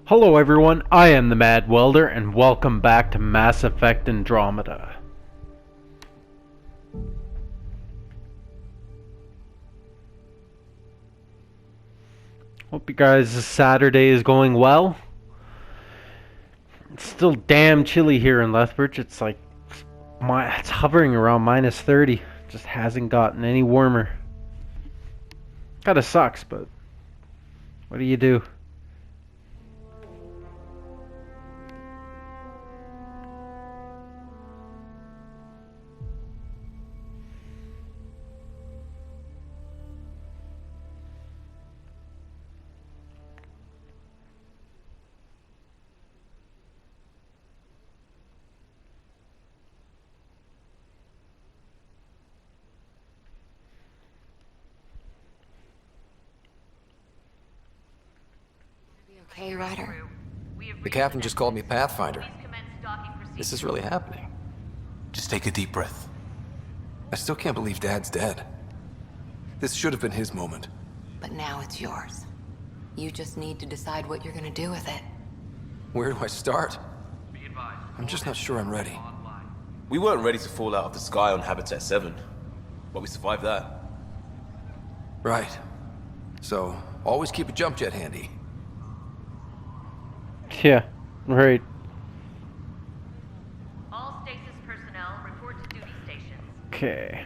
Hello everyone, I am the Mad Welder, and welcome back to Mass Effect Andromeda. Hope you guys' Saturday is going well. It's still damn chilly here in Lethbridge. It's like, it's hovering around minus 30. Just hasn't gotten any warmer. Kinda sucks, but what do you do? Hey, Ryder. The captain just called me Pathfinder. This is really happening. Just take a deep breath. I still can't believe Dad's dead. This should have been his moment. But now it's yours. You just need to decide what you're gonna do with it. Where do I start? I'm just not sure I'm ready. We weren't ready to fall out of the sky on Habitat 7, but we survived that. Right. So, always keep a jump jet handy. Yeah, right. All stasis personnel report to duty stations. Okay.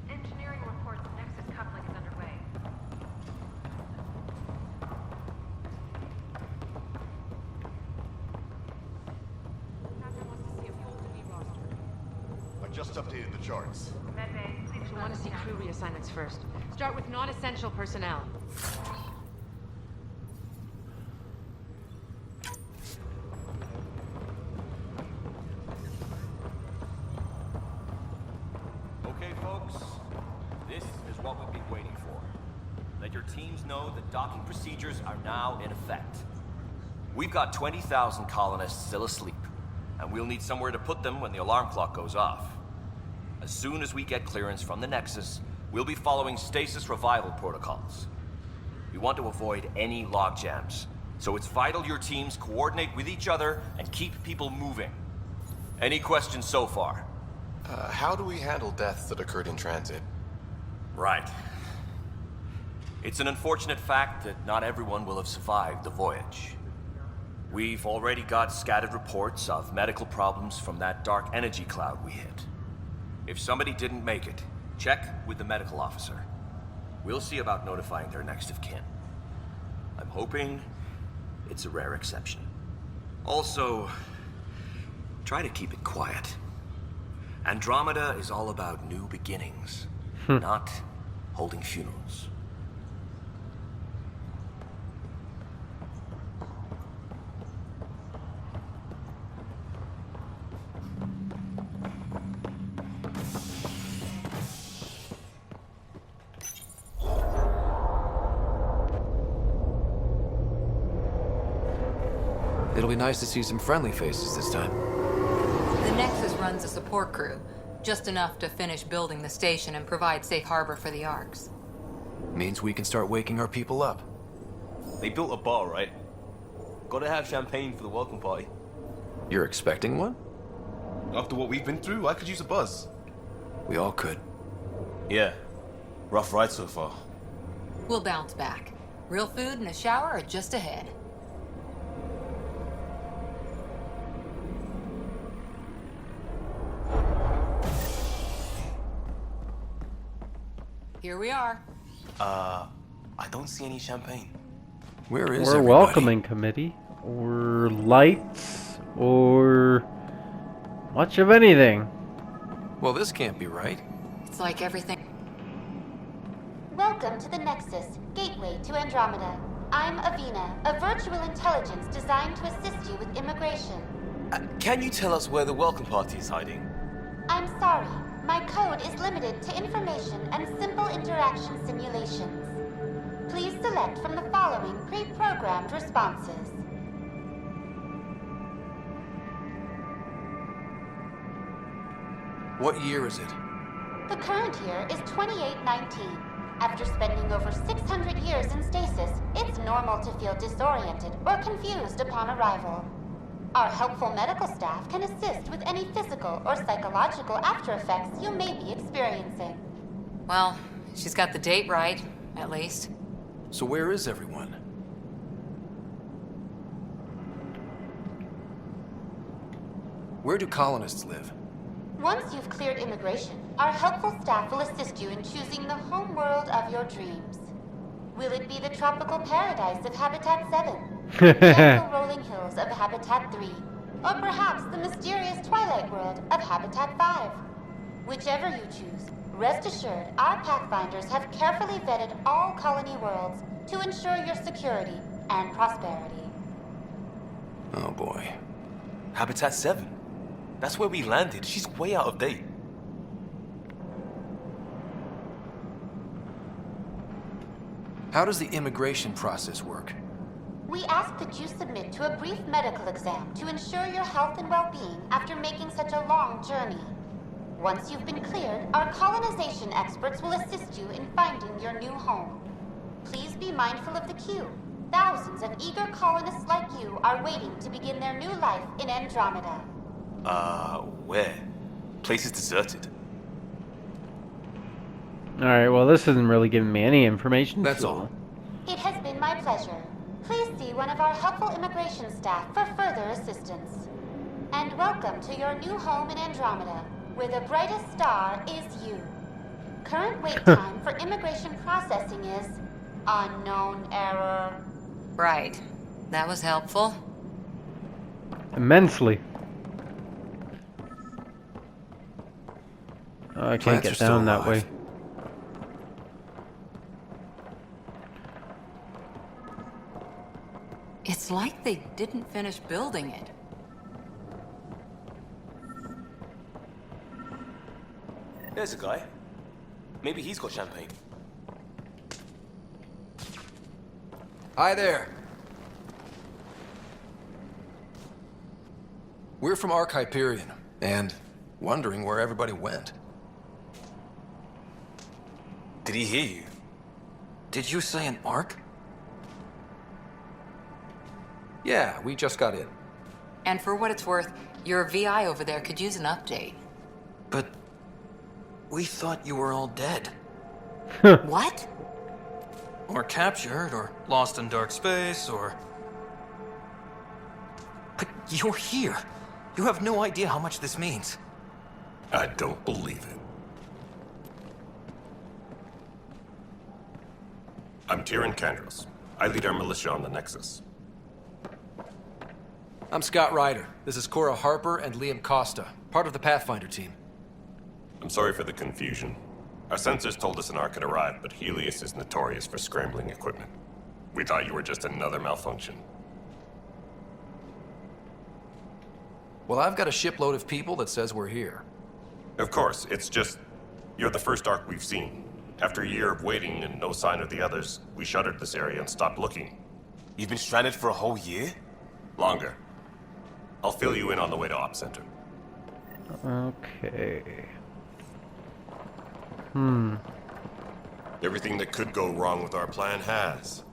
Engineering reports Nexus coupling is underway. I just updated the charts. Medbay, please We want to see crew reassignments first. Start with non-essential personnel. Okay, folks, this is what we've been waiting for. Let your teams know that docking procedures are now in effect. We've got 20,000 colonists still asleep, and we'll need somewhere to put them when the alarm clock goes off. As soon as we get clearance from the Nexus, we'll be following stasis revival protocols. We want to avoid any logjams, so it's vital your teams coordinate with each other and keep people moving. Any questions so far? How do we handle deaths that occurred in transit? Right. It's an unfortunate fact that not everyone will have survived the voyage. We've already got scattered reports of medical problems from that dark energy cloud we hit. If somebody didn't make it, check with the medical officer. We'll see about notifying their next of kin. I'm hoping it's a rare exception. Also, try to keep it quiet. Andromeda is all about new beginnings, not holding funerals. It'll be nice to see some friendly faces this time. The Nexus runs a support crew, just enough to finish building the station and provide safe harbor for the Arks. Means we can start waking our people up. They built a bar, right? Gotta have champagne for the welcome party. You're expecting one? After what we've been through, I could use a buzz. We all could. Yeah. Rough ride so far. We'll bounce back. Real food and a shower are just ahead. Here we are. I don't see any champagne. Where is Or everybody? welcoming committee, or lights, or much of anything. Well, this can't be right. It's like everything. Welcome to the Nexus, gateway to Andromeda. I'm Avina, a virtual intelligence designed to assist you with immigration. Can you tell us where the welcome party is hiding? I'm sorry, my code is limited to information and simple interaction simulations. Please select from the following pre-programmed responses. What year is it? The current year is 2819. After spending over 600 years in stasis, it's normal to feel disoriented or confused upon arrival. Our helpful medical staff can assist with any physical or psychological after effects you may be experiencing. Well, she's got the date right, at least. So where is everyone? Where do colonists live? Once you've cleared immigration, our helpful staff will assist you in choosing the home world of your dreams. Will it be the tropical paradise of Habitat 7? The gentle rolling hills of Habitat 3? Or perhaps the mysterious twilight world of Habitat 5? Whichever you choose, rest assured our Pathfinders have carefully vetted all colony worlds to ensure your security and prosperity. Oh boy. Habitat 7. That's where we landed. She's way out of date. How does the immigration process work? We ask that you submit to a brief medical exam to ensure your health and well-being after making such a long journey. Once you've been cleared, our colonization experts will assist you in finding your new home. Please be mindful of the queue. Thousands of eager colonists like you are waiting to begin their new life in Andromeda. Where? Place is deserted. Alright, well this isn't really giving me any information. That's so- all. It has been my pleasure. Please see one of our helpful immigration staff for further assistance. And welcome to your new home in Andromeda, where the brightest star is you. Current wait time for immigration processing is unknown error. Right. That was helpful. Immensely. Oh, I can't Plants are get still down that way. alive. It's like they didn't finish building it. There's a guy. Maybe he's got champagne. Hi there. We're from Ark Hyperion, and wondering where everybody went. Did he hear you? Did you say an Ark? Yeah, we just got in. And for what it's worth, your VI over there could use an update. But we thought you were all dead. What? Or captured, or lost in dark space, or... But you're here. You have no idea how much this means. I don't believe it. I'm Tyrion Kandros. I lead our militia on the Nexus. I'm Scott Ryder. This is Cora Harper and Liam Costa, part of the Pathfinder team. I'm sorry for the confusion. Our sensors told us an Ark had arrived, but Helios is notorious for scrambling equipment. We thought you were just another malfunction. Well, I've got a shipload of people that says we're here. Of course, it's just... You're the first Ark we've seen. After a year of waiting and no sign of the others, we shuttered this area and stopped looking. You've been stranded for a whole year? Longer. I'll fill you in on the way to Op Center. Okay. Everything that could go wrong with our plan has.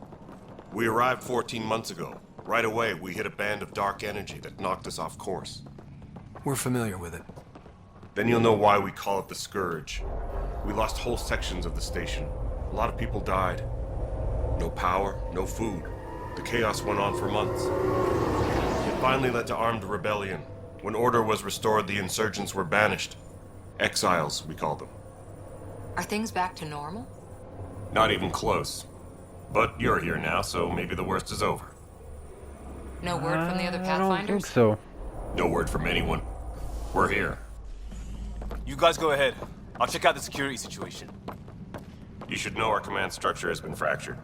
We arrived 14 months ago. Right away, we hit a band of dark energy that knocked us off course. We're familiar with it. Then you'll know why we call it the Scourge. We lost whole sections of the station. A lot of people died. No power, no food. The chaos went on for months. It finally led to armed rebellion. When order was restored, the insurgents were banished. Exiles, we call them. Are things back to normal? Not even close. But you're here now, so maybe the worst is over. No word from the other I don't think Pathfinders? so. No word from anyone. We're here. You guys go ahead. I'll check out the security situation. You should know our command structure has been fractured.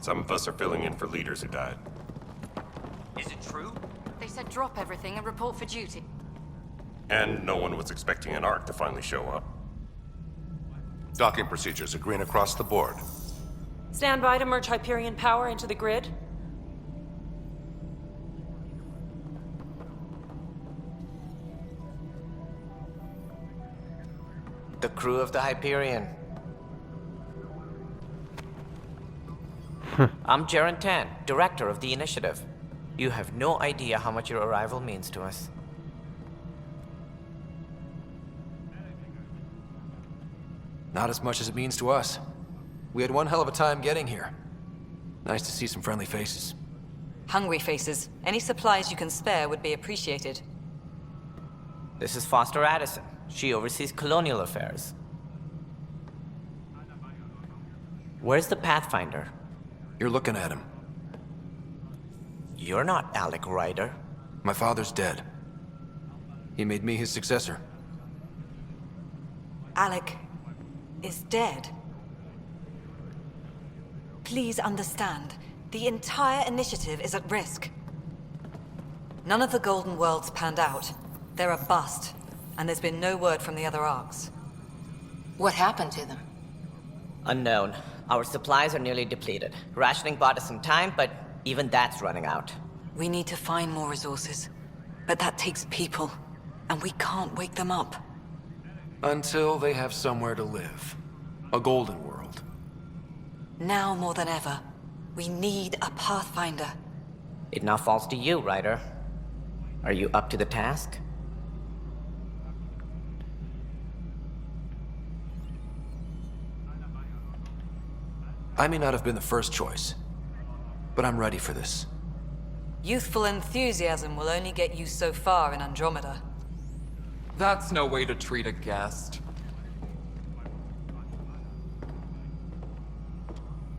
Some of us are filling in for leaders who died. Is it true? They said drop everything and report for duty. And no one was expecting an Ark to finally show up. Docking procedures are green across the board. Stand by to merge Hyperion power into the grid. The crew of the Hyperion. I'm Jaren Tan, director of the initiative. You have no idea how much your arrival means to us. Not as much as it means to us. We had one hell of a time getting here. Nice to see some friendly faces. Hungry faces. Any supplies you can spare would be appreciated. This is Foster Addison. She oversees colonial affairs. Where's the Pathfinder? You're looking at him. You're not Alec Ryder. My father's dead. He made me his successor. Alec is dead. Please understand, the entire initiative is at risk. None of the Golden Worlds panned out. They're a bust, and there's been no word from the other arcs. What happened to them? Unknown. Our supplies are nearly depleted. Rationing bought us some time, but even that's running out. We need to find more resources, but that takes people, and we can't wake them up. Until they have somewhere to live. A golden world. Now more than ever, we need a Pathfinder. It now falls to you, Ryder. Are you up to the task? I may not have been the first choice, but I'm ready for this. Youthful enthusiasm will only get you so far in Andromeda. That's no way to treat a guest.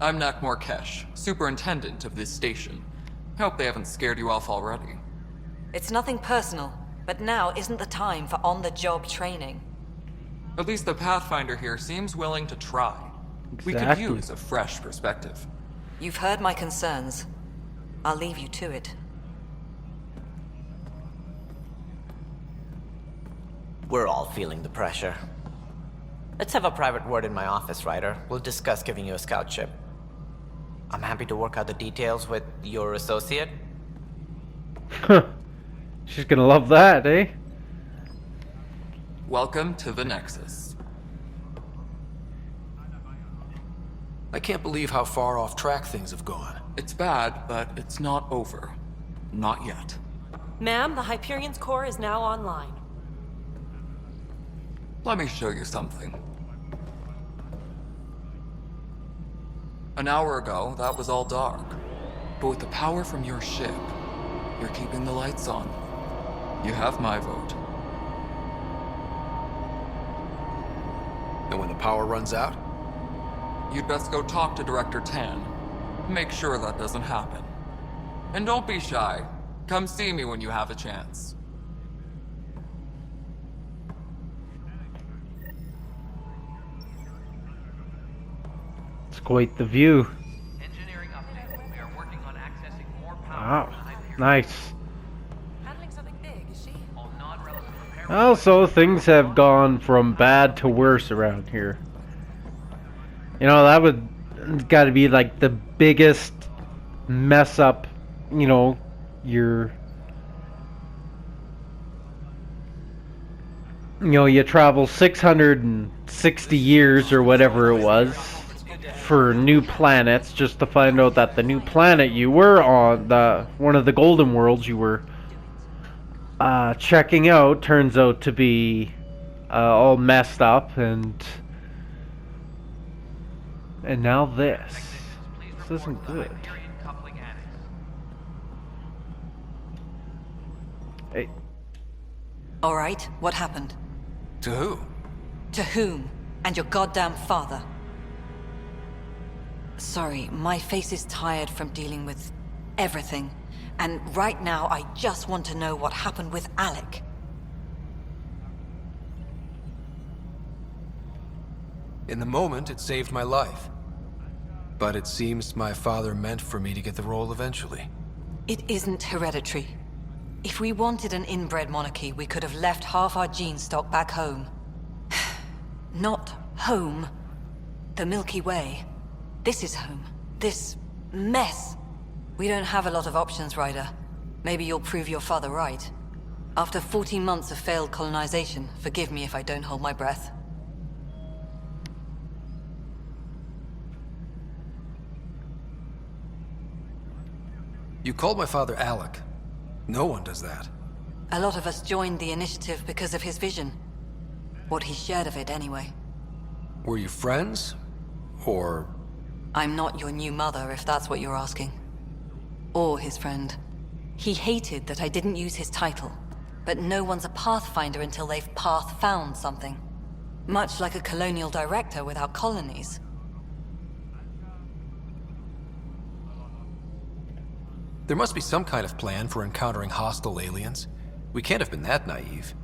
I'm Nakmor Kesh, superintendent of this station. Hope they haven't scared you off already. It's nothing personal, but now isn't the time for on-the-job training. At least the Pathfinder here seems willing to try. We could use a fresh perspective. You've heard my concerns. I'll leave you to it. We're all feeling the pressure. Let's have a private word in my office, Ryder. We'll discuss giving you a scout ship. I'm happy to work out the details with your associate. Huh. She's gonna love that, eh? Welcome to the Nexus. I can't believe how far off track things have gone. It's bad, but it's not over. Not yet. Ma'am, the Hyperion's core is now online. Let me show you something. An hour ago, that was all dark. But with the power from your ship, you're keeping the lights on. You have my vote. And when the power runs out? You'd best go talk to Director Tan. Make sure that doesn't happen. And don't be shy. Come see me when you have a chance. It's quite the view. Engineering update. We are working on accessing more power. Wow, nice. Handling something big, is she? All non-relevant repair. Also, things have gone from bad to worse around here. You know, that would gotta be like the biggest mess up, you know, you travel 660 years or whatever it was for new planets just to find out that the new planet you were on, one of the golden worlds you were checking out, turns out to be all messed up, and now this isn't good. Hey. All right, what happened? To who? To whom? And your goddamn father. Sorry, my face is tired from dealing with everything. And right now, I just want to know what happened with Alec. In the moment, it saved my life. But it seems my father meant for me to get the role eventually. It isn't hereditary. If we wanted an inbred monarchy, we could have left half our gene stock back home. Not home. The Milky Way. This is home. This mess. We don't have a lot of options, Ryder. Maybe you'll prove your father right. After 14 months of failed colonization, forgive me if I don't hold my breath. You called my father Alec. No one does that. A lot of us joined the initiative because of his vision. What he shared of it, anyway. Were you friends? Or... I'm not your new mother, if that's what you're asking. Or his friend. He hated that I didn't use his title. But no one's a pathfinder until they've path-found something. Much like a colonial director without colonies. There must be some kind of plan for encountering hostile aliens. We can't have been that naive.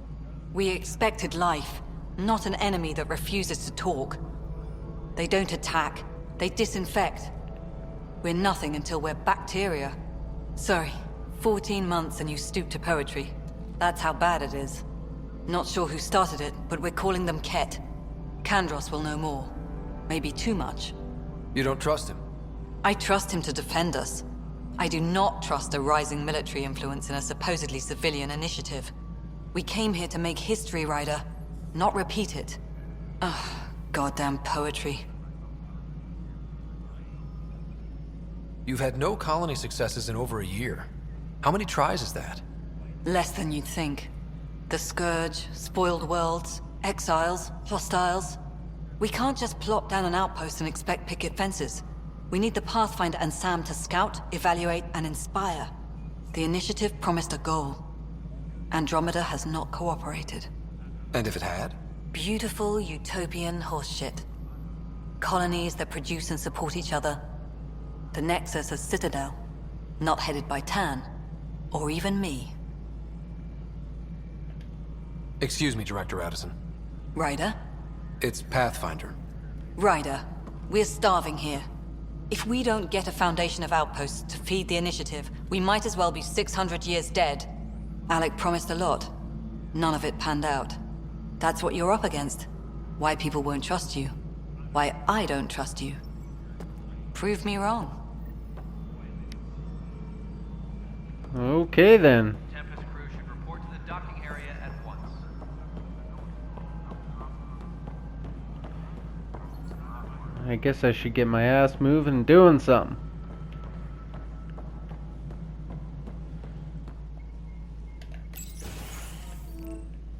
We expected life, not an enemy that refuses to talk. They don't attack, they disinfect. We're nothing until we're bacteria. Sorry, 14 months and you stoop to poetry. That's how bad it is. Not sure who started it, but we're calling them Ket. Kandros will know more. Maybe too much. You don't trust him? I trust him to defend us. I do not trust a rising military influence in a supposedly civilian initiative. We came here to make history, Ryder, not repeat it. Ugh, goddamn poetry. You've had no colony successes in over a year. How many tries is that? Less than you'd think. The Scourge, spoiled worlds, exiles, hostiles. We can't just plop down an outpost and expect picket fences. We need the Pathfinder and Sam to scout, evaluate, and inspire. The initiative promised a goal. Andromeda has not cooperated. And if it had? Beautiful utopian horseshit. Colonies that produce and support each other. The Nexus as Citadel. Not headed by Tan. Or even me. Excuse me, Director Addison. Ryder? It's Pathfinder. Ryder, we're starving here. If we don't get a foundation of outposts to feed the initiative, we might as well be 600 years dead. Alec promised a lot. None of it panned out. That's what you're up against. Why people won't trust you. Why I don't trust you. Prove me wrong. Okay then. Tempest crew should report to the docking area at once. I guess I should get my ass moving and doing something.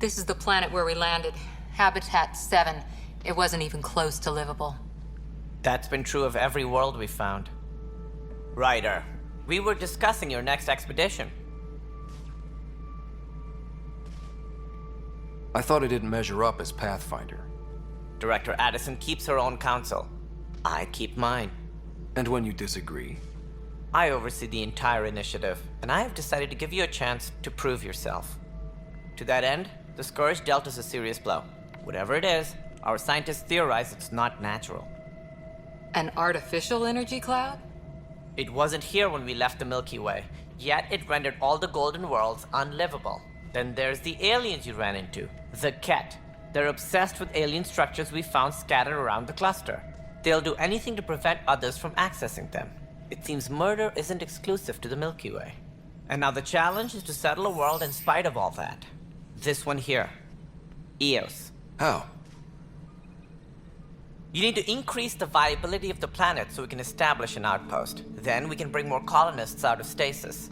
This is the planet where we landed. Habitat 7. It wasn't even close to livable. That's been true of every world we found. Ryder, we were discussing your next expedition. I thought I didn't measure up as Pathfinder. Director Addison keeps her own counsel. I keep mine. And when you disagree? I oversee the entire initiative, and I have decided to give you a chance to prove yourself. To that end, the Scourge dealt us a serious blow. Whatever it is, our scientists theorize it's not natural. An artificial energy cloud? It wasn't here when we left the Milky Way, yet it rendered all the golden worlds unlivable. Then there's the aliens you ran into, the Ket. They're obsessed with alien structures we found scattered around the cluster. They'll do anything to prevent others from accessing them. It seems murder isn't exclusive to the Milky Way. And now the challenge is to settle a world in spite of all that. This one here. Eos. How? You need to increase the viability of the planet so we can establish an outpost. Then we can bring more colonists out of stasis.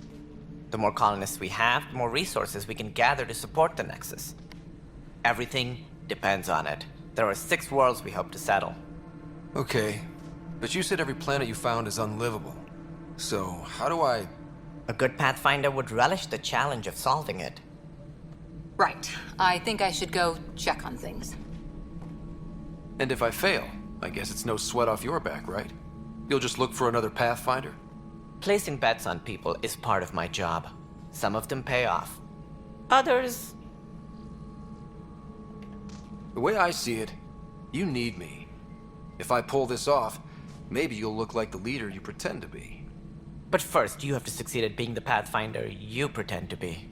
The more colonists we have, the more resources we can gather to support the Nexus. Everything depends on it. There are 6 worlds we hope to settle. Okay, but you said every planet you found is unlivable. So, how do I... A good Pathfinder would relish the challenge of solving it. Right. I think I should go check on things. And if I fail, I guess it's no sweat off your back, right? You'll just look for another Pathfinder? Placing bets on people is part of my job. Some of them pay off. Others... The way I see it, you need me. If I pull this off, maybe you'll look like the leader you pretend to be. But first, you have to succeed at being the Pathfinder you pretend to be.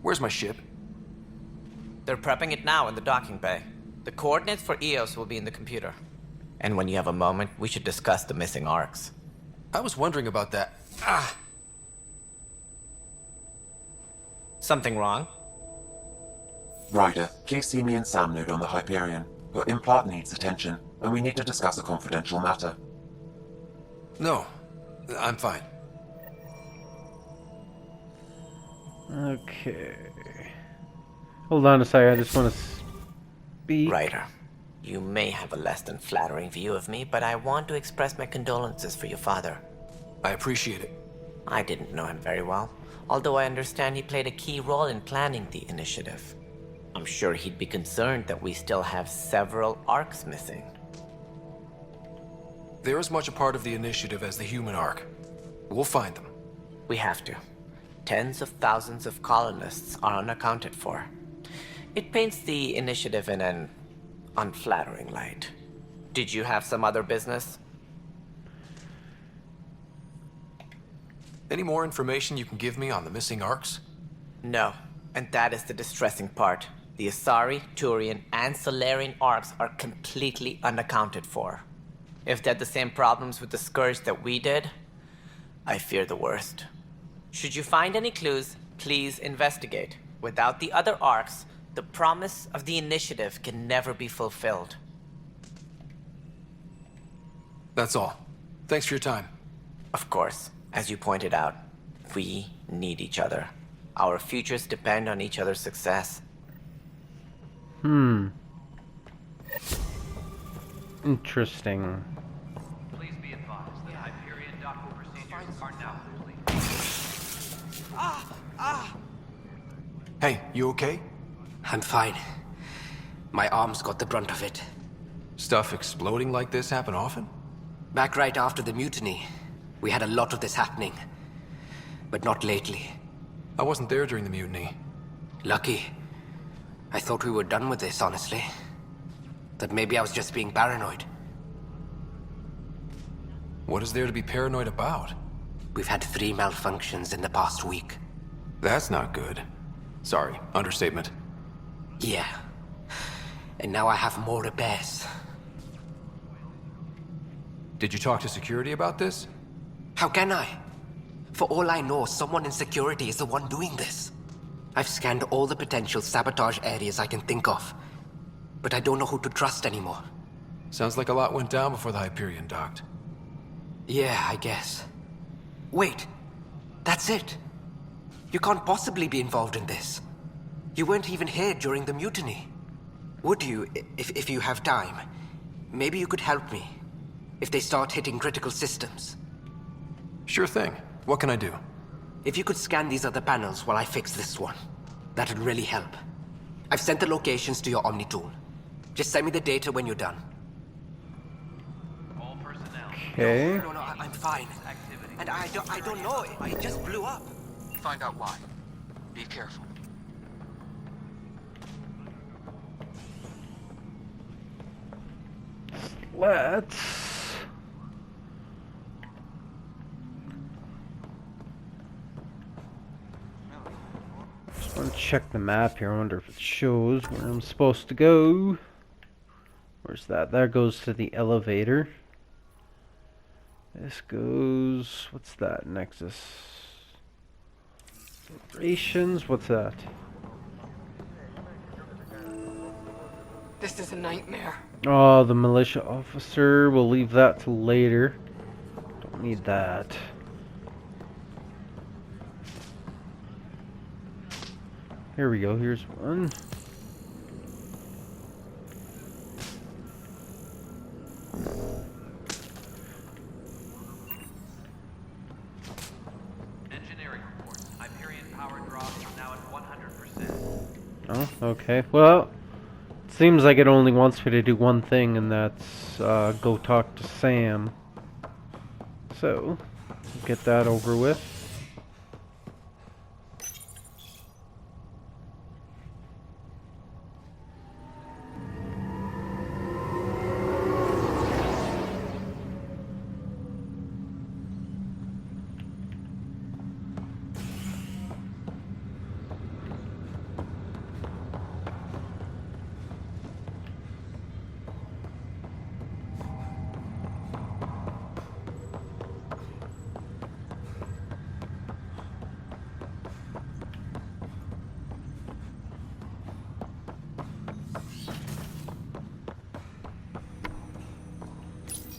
Where's my ship? They're prepping it now in the docking bay. The coordinates for Eos will be in the computer. And when you have a moment, we should discuss the missing arcs. I was wondering about that. Ah! Something wrong? Ryder, please see me and Sam node on the Hyperion. Your implant needs attention, and we need to discuss a confidential matter. No. I'm fine. Okay. Hold on a second, I just want to speak. Ryder, you may have a less than flattering view of me, but I want to express my condolences for your father. I appreciate it. I didn't know him very well, although I understand he played a key role in planning the initiative. I'm sure he'd be concerned that we still have several arcs missing. They're as much a part of the initiative as the human arc. We'll find them. We have to. Tens of thousands of colonists are unaccounted for. It paints the initiative in an unflattering light. Did you have some other business? Any more information you can give me on the missing arcs? No, and that is the distressing part. The Asari, Turian, and Solarian arcs are completely unaccounted for. If they had the same problems with the Scourge that we did, I fear the worst. Should you find any clues, please investigate. Without the other arcs, the promise of the initiative can never be fulfilled. That's all. Thanks for your time. Of course, as you pointed out, we need each other. Our futures depend on each other's success. Interesting. Please be advised that Hyperion docking procedures are now complete. Hey, you okay? I'm fine. My arms got the brunt of it. Stuff exploding like this happen often? Back right after the mutiny, we had a lot of this happening. But not lately. I wasn't there during the mutiny. Lucky. I thought we were done with this, honestly. That maybe I was just being paranoid. What is there to be paranoid about? We've had 3 malfunctions in the past week. That's not good. Sorry, understatement. Yeah. And now I have more repairs. Did you talk to security about this? How can I? For all I know, someone in security is the one doing this. I've scanned all the potential sabotage areas I can think of. But I don't know who to trust anymore. Sounds like a lot went down before the Hyperion docked. Yeah, I guess. Wait. That's it. You can't possibly be involved in this. You weren't even here during the mutiny. Would you, if you have time? Maybe you could help me. If they start hitting critical systems. Sure thing. What can I do? If you could scan these other panels while I fix this one, that'd really help. I've sent the locations to your Omni tool. Just send me the data when you're done. All personnel. Okay. No, I'm fine. And I don't know. It just blew up. Find out why. Be careful. Let's... Just want to check the map here. I wonder if it shows where I'm supposed to go. Where's that? That goes to the elevator. This goes... What's that? Nexus. Operations? What's that? This is a nightmare. Oh, the militia officer. We'll leave that till later. Don't need that. Here we go. Here's one. Engineering reports. Hyperion power draw is now at 100%. Oh, okay. Well, it seems like it only wants me to do one thing, and that's go talk to Sam. So, get that over with.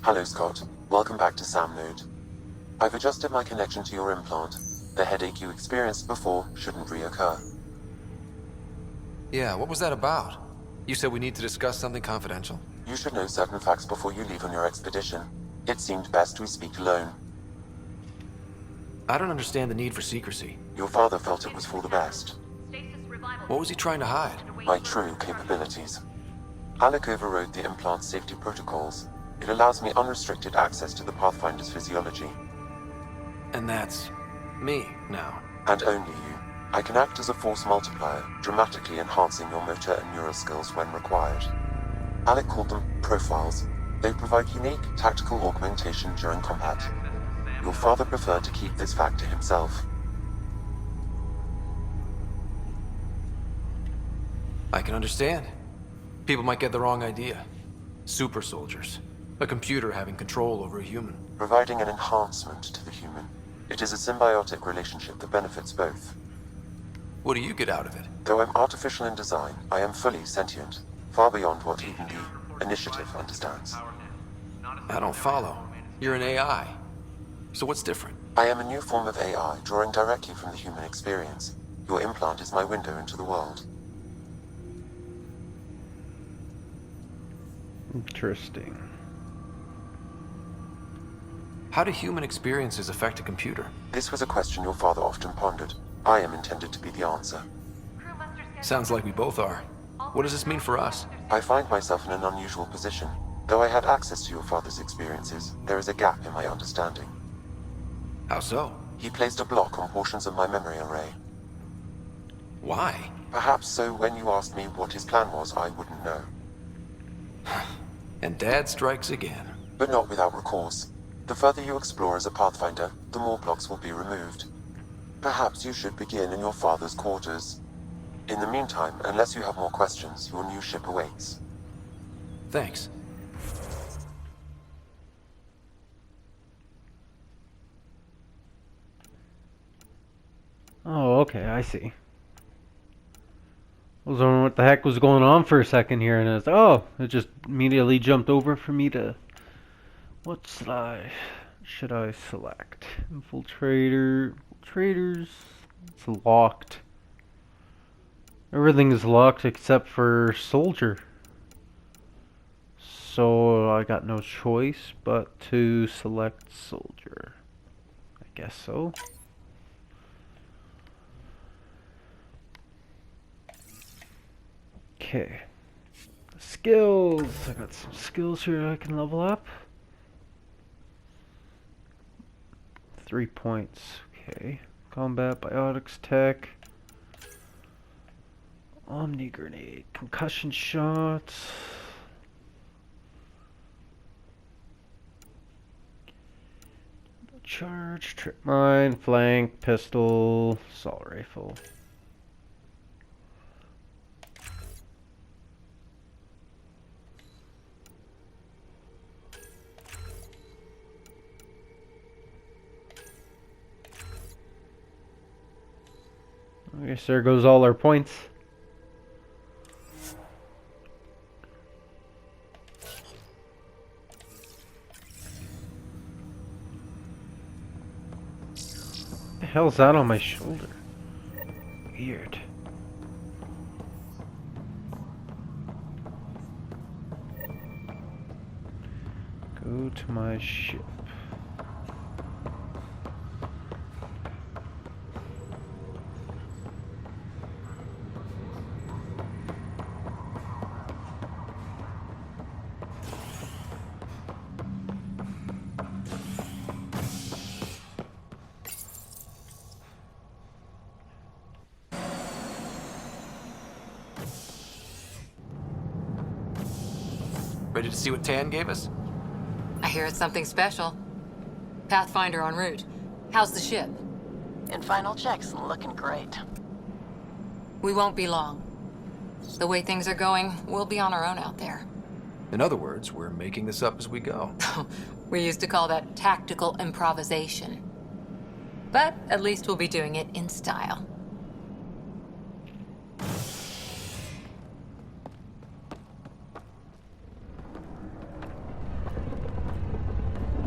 Hello, Scott. Welcome back to Sam Node. I've adjusted my connection to your implant. The headache you experienced before shouldn't reoccur. Yeah, what was that about? You said we need to discuss something confidential? You should know certain facts before you leave on your expedition. It seemed best we speak alone. I don't understand the need for secrecy. Your father felt it was for the best. What was he trying to hide? My true capabilities. Alec overrode the implant's safety protocols. It allows me unrestricted access to the Pathfinder's physiology. And that's me now. And only you. I can act as a force multiplier, dramatically enhancing your motor and neural skills when required. Alec called them profiles. They provide unique tactical augmentation during combat. Your father preferred to keep this fact to himself. I can understand. People might get the wrong idea. Super soldiers. A computer having control over a human. Providing an enhancement to the human. It is a symbiotic relationship that benefits both. What do you get out of it? Though I'm artificial in design, I am fully sentient, far beyond what even the Initiative understands. I don't follow. You're an AI. So what's different? I am a new form of AI, drawing directly from the human experience. Your implant is my window into the world. Interesting. How do human experiences affect a computer? This was a question your father often pondered. I am intended to be the answer. Sounds like we both are. What does this mean for us? I find myself in an unusual position. Though I had access to your father's experiences, there is a gap in my understanding. How so? He placed a block on portions of my memory array. Why? Perhaps so when you asked me what his plan was, I wouldn't know. And Dad strikes again. But not without recourse. The further you explore as a Pathfinder, the more blocks will be removed. Perhaps you should begin in your father's quarters. In the meantime, unless you have more questions, your new ship awaits. Thanks. Oh, okay, I see. I was wondering what the heck was going on for a second here, and it's it just immediately jumped over for me to. What should I select? Infiltrators. It's locked. Everything is locked except for soldier. So I got no choice but to select soldier. I guess so. Okay. Skills. I got some skills here I can level up. 3 points. Okay. Combat, biotics, tech. Omni grenade, concussion shots. Charge, trip mine, flank, pistol, assault rifle. I guess there goes all our points. What the hell's that on my shoulder? Weird. Go to my ship. Ready to see what Tan gave us? I hear it's something special. Pathfinder en route. How's the ship? In final checks, looking great. We won't be long. The way things are going, we'll be on our own out there. In other words, we're making this up as we go. We used to call that tactical improvisation. But at least we'll be doing it in style.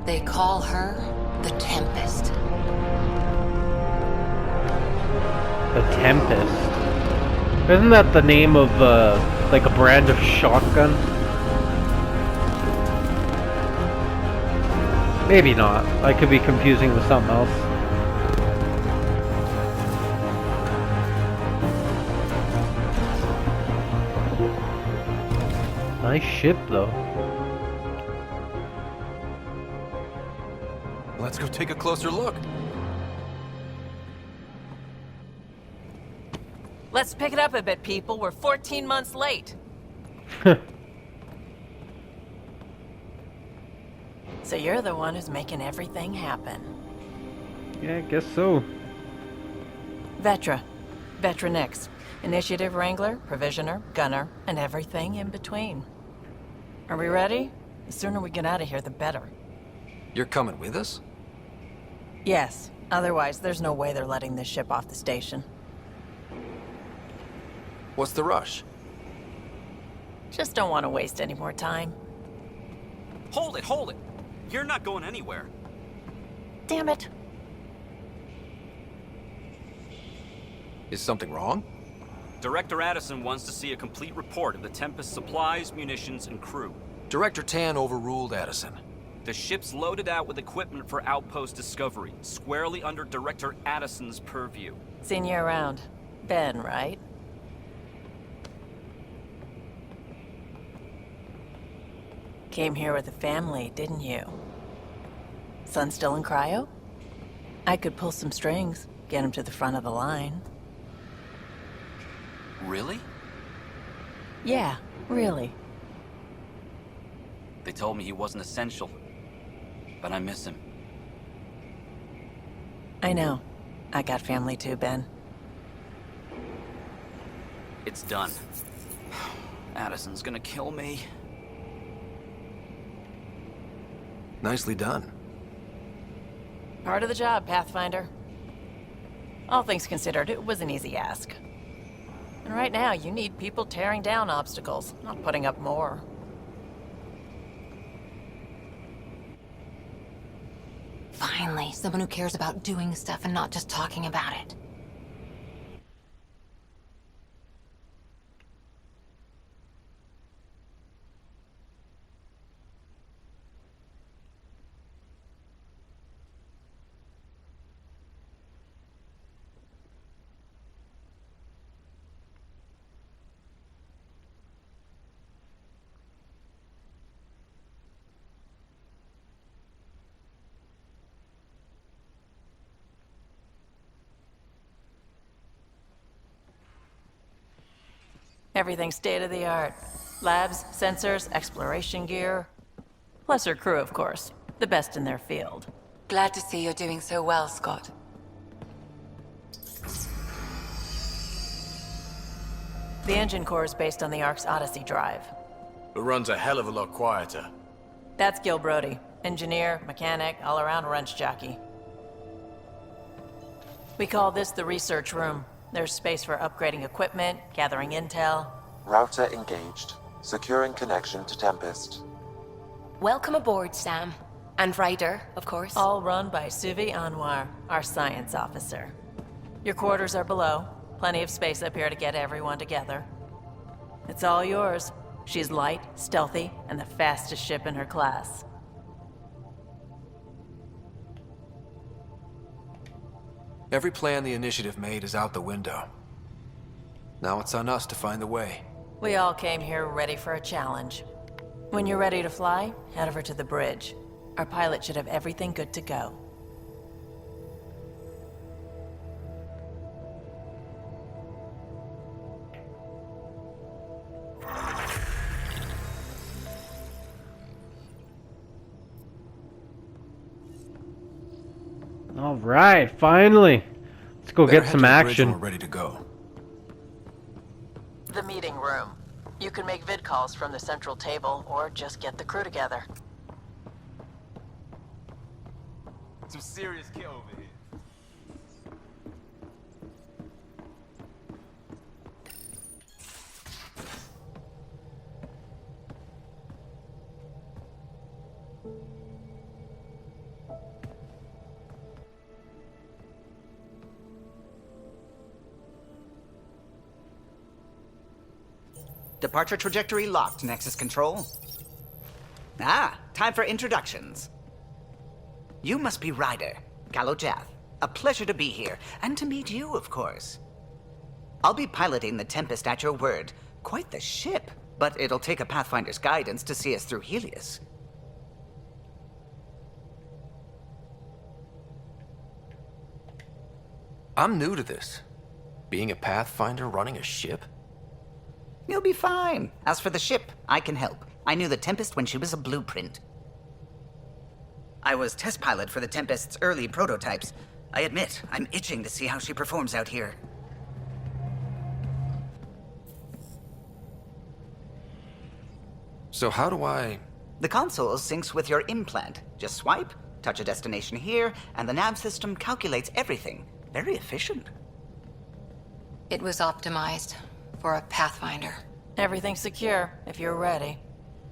They call her The Tempest. The Tempest. Isn't that the name of, like a brand of shotgun? Maybe not. I could be confusing with something else. Nice ship, though. Let's go take a closer look. Let's pick it up a bit, people. We're 14 months late. So you're the one who's making everything happen. Yeah, I guess so. Vetra. Vetra Nix. Initiative Wrangler, Provisioner, Gunner, and everything in between. Are we ready? The sooner we get out of here, the better. You're coming with us? Yes. Otherwise, there's no way they're letting this ship off the station. What's the rush? Just don't want to waste any more time. Hold it, hold it! You're not going anywhere. Damn it. Is something wrong? Director Addison wants to see a complete report of the Tempest supplies, munitions, and crew. Director Tan overruled Addison. The ship's loaded out with equipment for outpost discovery, squarely under Director Addison's purview. Seen you around. Ben, right? Came here with a family, didn't you? Son still in cryo? I could pull some strings, get him to the front of the line. Really? Yeah, really. They told me he wasn't essential, but I miss him. I know. I got family too, Ben. It's done. Addison's gonna kill me. Nicely done. Part of the job, Pathfinder. All things considered, it was an easy ask. And right now, you need people tearing down obstacles, not putting up more. Finally, someone who cares about doing stuff and not just talking about it. Everything's state-of-the-art. Labs, sensors, exploration gear. Plus her crew, of course. The best in their field. Glad to see you're doing so well, Scott. The engine core is based on the Ark's Odyssey drive. It runs a hell of a lot quieter. That's Gil Brody. Engineer, mechanic, all-around wrench jockey. We call this the research room. There's space for upgrading equipment, gathering intel. Router engaged. Securing connection to Tempest. Welcome aboard, Sam. And Ryder, of course. All run by Suvi Anwar, our science officer. Your quarters are below. Plenty of space up here to get everyone together. It's all yours. She's light, stealthy, and the fastest ship in her class. Every plan the Initiative made is out the window. Now it's on us to find the way. We all came here ready for a challenge. When you're ready to fly, head over to the bridge. Our pilot should have everything good to go. All right, finally. Let's go Better get head some to the bridge action. when we're ready to go. The meeting room. You can make vid calls from the central table, or just get the crew together. Some serious kit over here. Departure trajectory locked, Nexus Control. Ah, time for introductions. You must be Ryder, Kalojath. A pleasure to be here, and to meet you, of course. I'll be piloting the Tempest at your word. Quite the ship, but it'll take a Pathfinder's guidance to see us through Helios. I'm new to this. Being a Pathfinder running a ship? You'll be fine. As for the ship, I can help. I knew the Tempest when she was a blueprint. I was test pilot for the Tempest's early prototypes. I admit, I'm itching to see how she performs out here. So how do I... The console syncs with your implant. Just swipe, touch a destination here, and the nav system calculates everything. Very efficient. It was optimized for a Pathfinder. Everything's secure, if you're ready.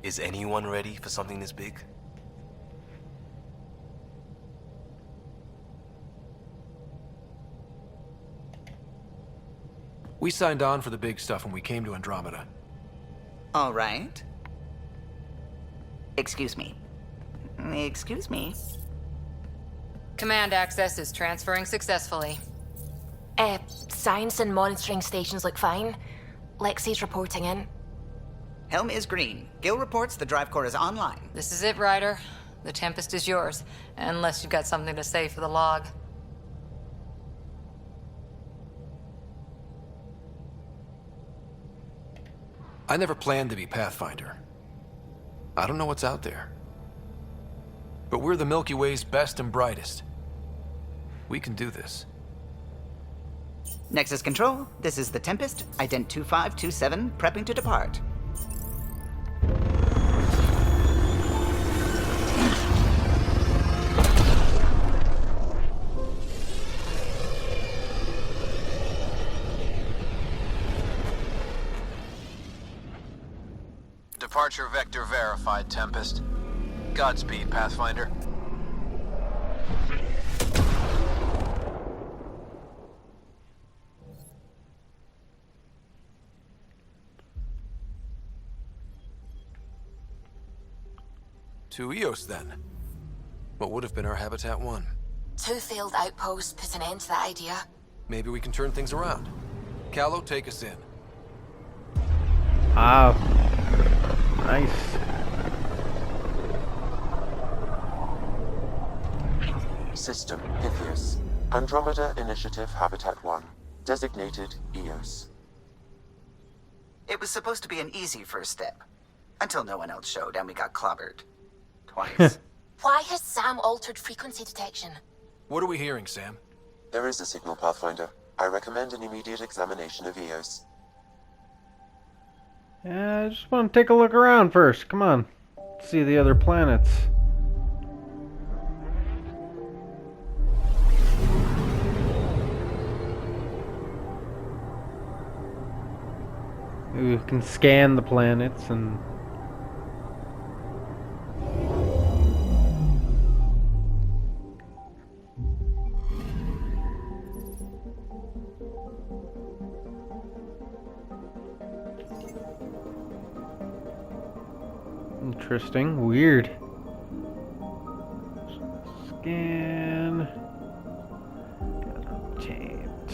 Is anyone ready for something this big? We signed on for the big stuff when we came to Andromeda. All right. Excuse me. Excuse me. Command access is transferring successfully. Science and monitoring stations look fine. Lexi's reporting in. Helm is green. Gil reports the drive core is online. This is it, Ryder. The Tempest is yours, unless you've got something to say for the log. I never planned to be Pathfinder. I don't know what's out there. But we're the Milky Way's best and brightest. We can do this. Nexus Control, this is the Tempest, Ident 2527, prepping to depart. Departure vector verified, Tempest. Godspeed, Pathfinder. To Eos, then. What would have been our Habitat 1? 2 failed outposts put an end to that idea. Maybe we can turn things around. Callow, take us in. Ah, nice. System, Pythias. Andromeda Initiative Habitat 1. Designated Eos. It was supposed to be an easy first step. Until no one else showed and we got clobbered. Twice. Why has Sam altered frequency detection? What are we hearing, Sam? There is a signal, Pathfinder. I recommend an immediate examination of Eos. Yeah, I just want to take a look around first. Come on. See the other planets. We can scan the planets and... Interesting. Weird. Scan. Update.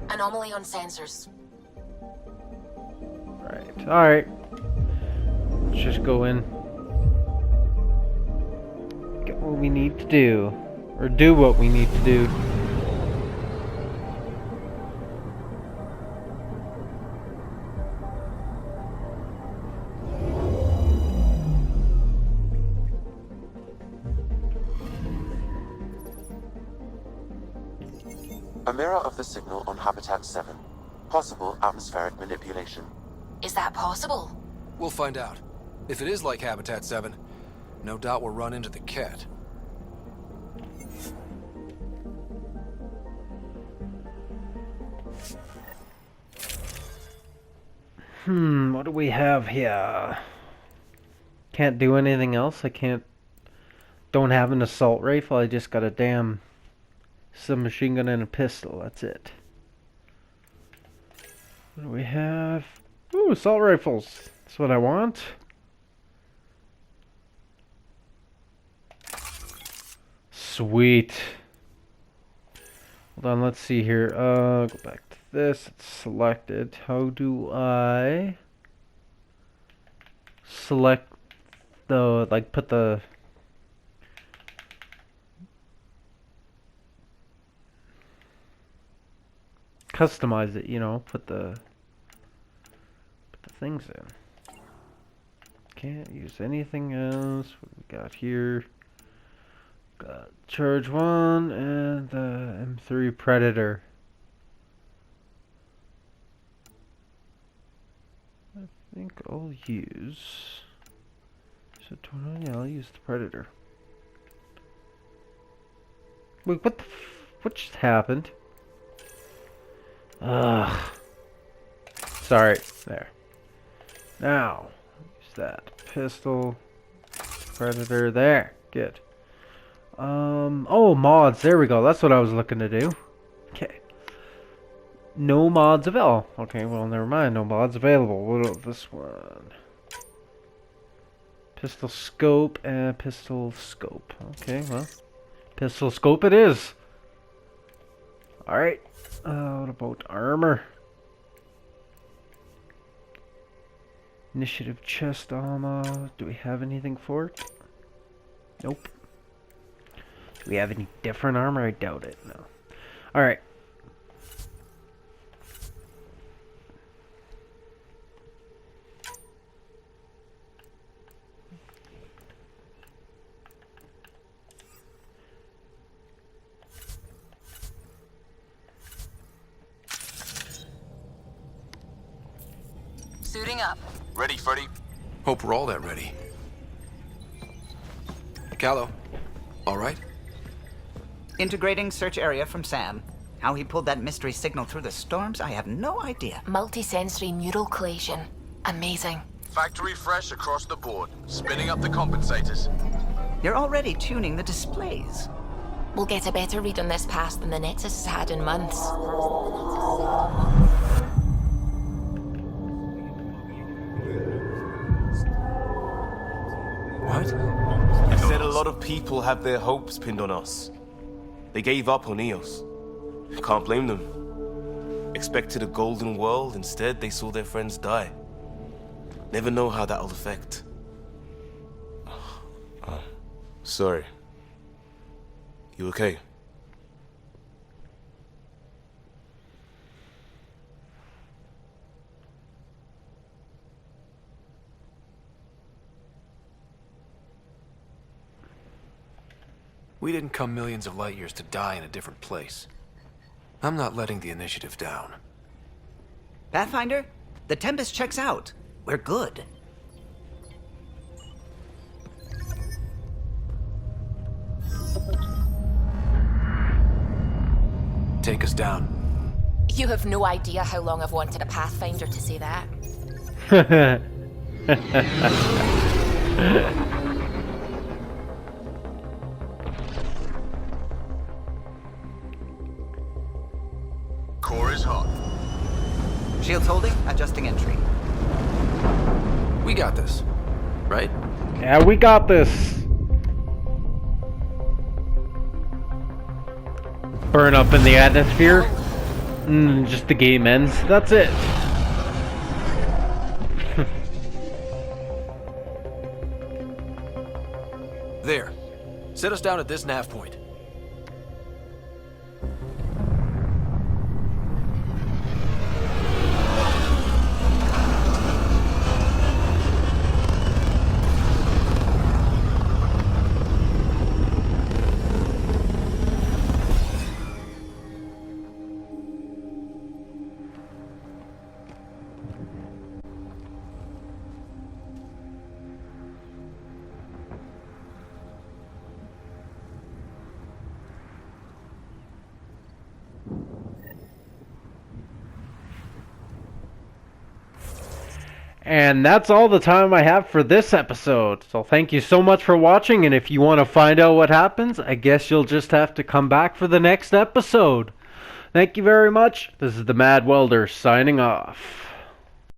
Anomaly on sensors. Right. Alright. Let's just go in. Get what we need to do. Or do what we need to do. A mirror of the signal on Habitat 7. Possible atmospheric manipulation. Is that possible? We'll find out. If it is like Habitat 7, no doubt we'll run into the Cat. What do we have here? Can't do anything else. I can't. Don't have an assault rifle. I just got a damn submachine gun and a pistol. That's it. What do we have? Ooh, assault rifles. That's what I want. Sweet. Hold on, let's see here. Go back to this. It's selected. How do I select the, like, put the customize it, you know, put the things in. Can't use anything else. What do we got here? Got Charge 1 and the M3 Predator. I think I'll use... Yeah, I'll use the Predator. Wait, what the what just happened? Ugh. Sorry. There. Now, use that. Pistol. Predator. There. Good. Oh, mods. There we go. That's what I was looking to do. Okay. No mods available. Okay, well, never mind. No mods available. What about this one? Pistol scope and pistol scope. Okay, well. Pistol scope it is. Alright. What about armor? Initiative chest armor. Do we have anything for it? Nope. Do we have any different armor? I doubt it. No. Alright. Suiting up. Ready, Freddy? Hope we're all that ready. Callow, all right? Integrating search area from Sam. How he pulled that mystery signal through the storms, I have no idea. Multisensory neural collation. Amazing. Factory fresh across the board. Spinning up the compensators. You're already tuning the displays. We'll get a better read on this pass than the Nexus has had in months. What? You said a lot of people have their hopes pinned on us. They gave up on Eos. Can't blame them. Expected a golden world, instead they saw their friends die. Never know how that'll affect. Sorry. You okay? We didn't come millions of light years to die in a different place. I'm not letting the initiative down. Pathfinder, the Tempest checks out. We're good. Take us down. You have no idea how long I've wanted a Pathfinder to say that. Core is hot. Shields holding, adjusting entry. We got this, right? Yeah, we got this. Burn up in the atmosphere. Just the game ends. That's it. There. Set us down at this nav point. And that's all the time I have for this episode. So thank you so much for watching, and if you want to find out what happens, I guess you'll just have to come back for the next episode. Thank you very much. This is the Mad Welder signing off.